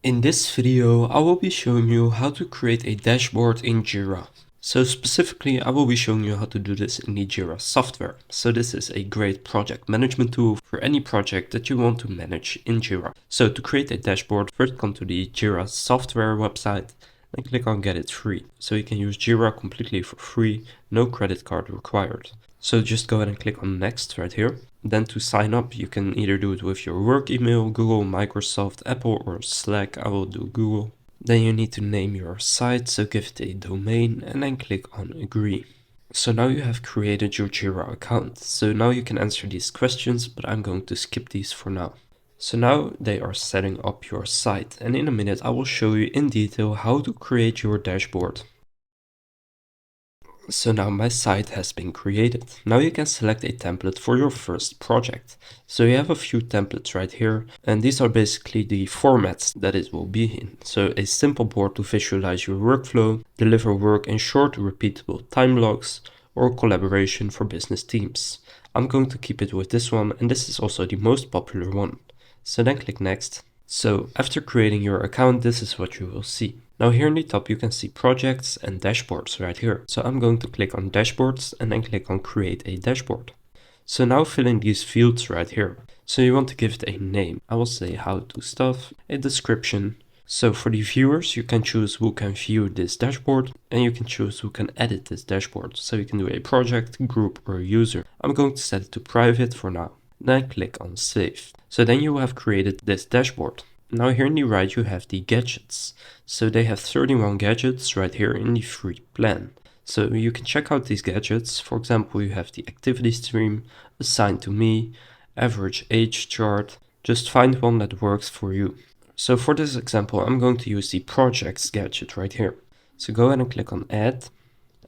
In this video, I will be showing you how to create a dashboard in Jira. So specifically, I will be showing you how to do this in the Jira software. So this is a great project management tool for any project that you want to manage in Jira. So to create a dashboard, first come to the Jira software website and click on Get It Free. So you can use Jira completely for free, no credit card required. So just go ahead and click on Next right here. Then to sign up, you can either do it with your work email, Google, Microsoft, Apple, or Slack. I will do Google. Then you need to name your site, so give it a domain and then click on Agree. So now you have created your Jira account. So now you can answer these questions, but I'm going to skip these for now. So now they are setting up your site, and in a minute I will show you in detail how to create your dashboard. So now my site has been created. Now you can select a template for your first project. So you have a few templates right here, and these are basically the formats that it will be in. So a simple board to visualize your workflow, deliver work in short repeatable time blocks, or collaboration for business teams. I'm going to keep it with this one, and this is also the most popular one. So then click Next. So after creating your account, this is what you will see. Now here in the top you can see projects and dashboards right here. So I'm going to click on dashboards and then click on create a dashboard. So now fill in these fields right here. So you want to give it a name. I will say how to stuff, a description. So for the viewers, you can choose who can view this dashboard and you can choose who can edit this dashboard. So you can do a project, group, or user. I'm going to set it to private for now. Then click on save. So then you have created this dashboard. Now here in the right you have the gadgets. So they have 31 gadgets right here in the free plan. So you can check out these gadgets. For example, you have the activity stream, assigned to me, average age chart. Just find one that works for you. So for this example, I'm going to use the projects gadget right here. So go ahead and click on add,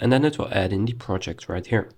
and then it will add in the project right here.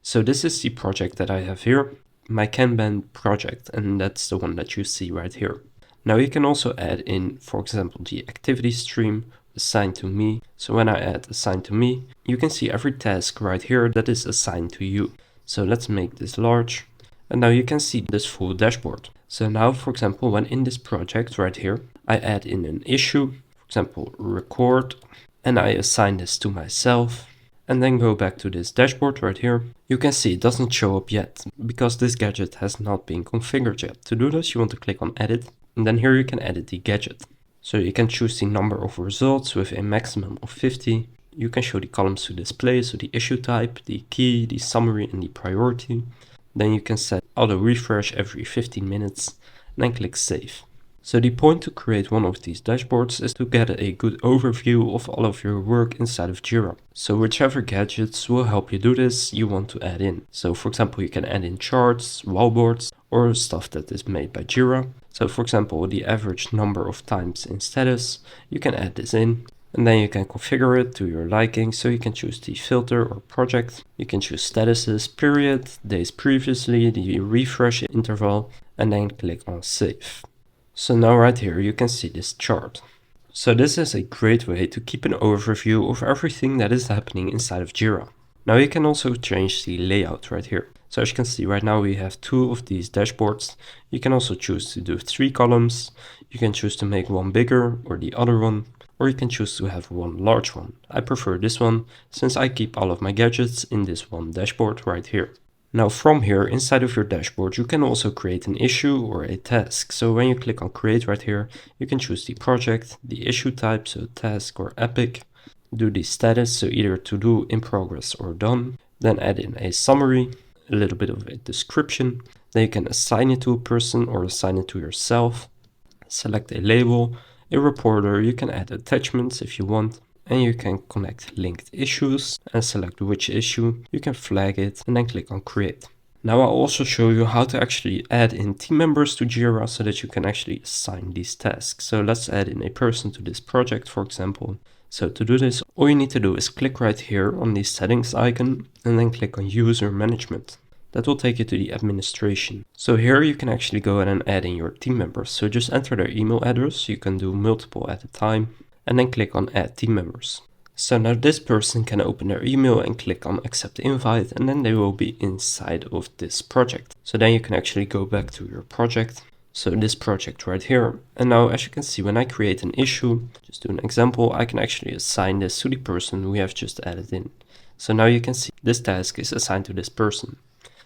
So this is the project that I have here, my Kanban project, and that's the one that you see right here. Now you can also add in, for example, the activity stream assigned to me. So when I add assigned to me, you can see every task right here that is assigned to you. So let's make this large. And now you can see this full dashboard. So now, for example, when in this project right here, I add in an issue, for example, record, and I assign this to myself. And then go back to this dashboard right here. You can see it doesn't show up yet because this gadget has not been configured yet. To do this, you want to click on edit. And then here you can edit the gadget. So you can choose the number of results with a maximum of 50. You can show the columns to display, so the issue type, the key, the summary, and the priority. Then you can set auto refresh every 15 minutes, and then click save. So the point to create one of these dashboards is to get a good overview of all of your work inside of Jira. So whichever gadgets will help you do this, you want to add in. So for example, you can add in charts, wallboards, or stuff that is made by Jira. So for example, the average number of times in status, you can add this in. And then you can configure it to your liking. So you can choose the filter or project. You can choose statuses, period, days previously, the refresh interval, and then click on save. So now right here you can see this chart. So this is a great way to keep an overview of everything that is happening inside of Jira. Now you can also change the layout right here. So as you can see right now we have 2 of these dashboards. You can also choose to do 3 columns. You can choose to make one bigger or the other one, or you can choose to have one large one. I prefer this one since I keep all of my gadgets in this one dashboard right here. Now from here, inside of your dashboard, you can also create an issue or a task. So when you click on create right here, you can choose the project, the issue type, so task or epic, do the status, so either to do, in progress, or done, then add in a summary, a little bit of a description. Then you can assign it to a person or assign it to yourself, select a label, a reporter, you can add attachments if you want. And you can connect linked issues and select which issue. You can flag it and then click on create. Now I'll also show you how to actually add in team members to Jira so that you can actually assign these tasks. So let's add in a person to this project, for example. So to do this, all you need to do is click right here on the settings icon and then click on user management. That will take you to the administration. So here you can actually go ahead and add in your team members. So just enter their email address. You can do multiple at a time. And then click on add team members. So now this person can open their email and click on accept invite, and then they will be inside of this project. So then you can actually go back to your project, So this project right here. And now as you can see, when I create an issue, just do an example, I can actually assign this to the person we have just added in. So now you can see this task is assigned to this person.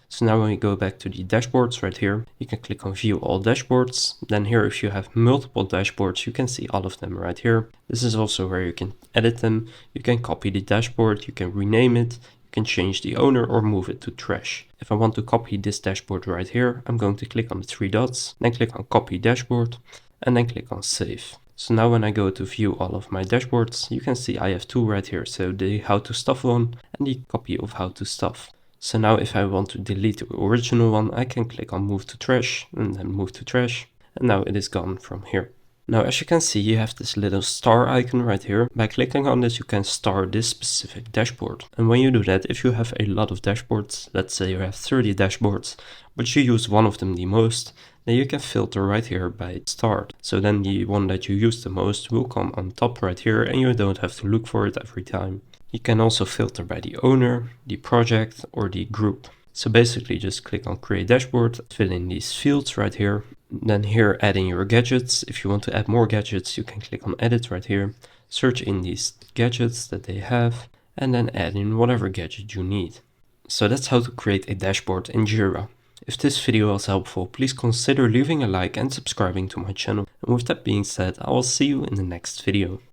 So now when we go back to the dashboards right here, you can click on view all dashboards. Then here, if you have multiple dashboards, you can see all of them right here. This is also where you can edit them. You can copy the dashboard, you can rename it, you can change the owner or move it to trash. If I want to copy this dashboard right here, I'm going to click on the three dots, then click on copy dashboard, and then click on save. So now when I go to view all of my dashboards, you can see I have two right here. So the how to stuff one and the copy of how to stuff. So now if I want to delete the original one, I can click on move to trash and then move to trash. And now it is gone from here. Now, as you can see, you have this little star icon right here. By clicking on this, you can star this specific dashboard. And when you do that, if you have a lot of dashboards, let's say you have 30 dashboards, but you use one of them the most, then you can filter right here by start. So then the one that you use the most will come on top right here and you don't have to look for it every time. You can also filter by the owner, the project, or the group. So basically just click on create dashboard, fill in these fields right here. Then here add in your gadgets. If you want to add more gadgets, you can click on edit right here. Search in these gadgets that they have and then add in whatever gadget you need. So that's how to create a dashboard in Jira. If this video was helpful, please consider leaving a like and subscribing to my channel. And with that being said, I will see you in the next video.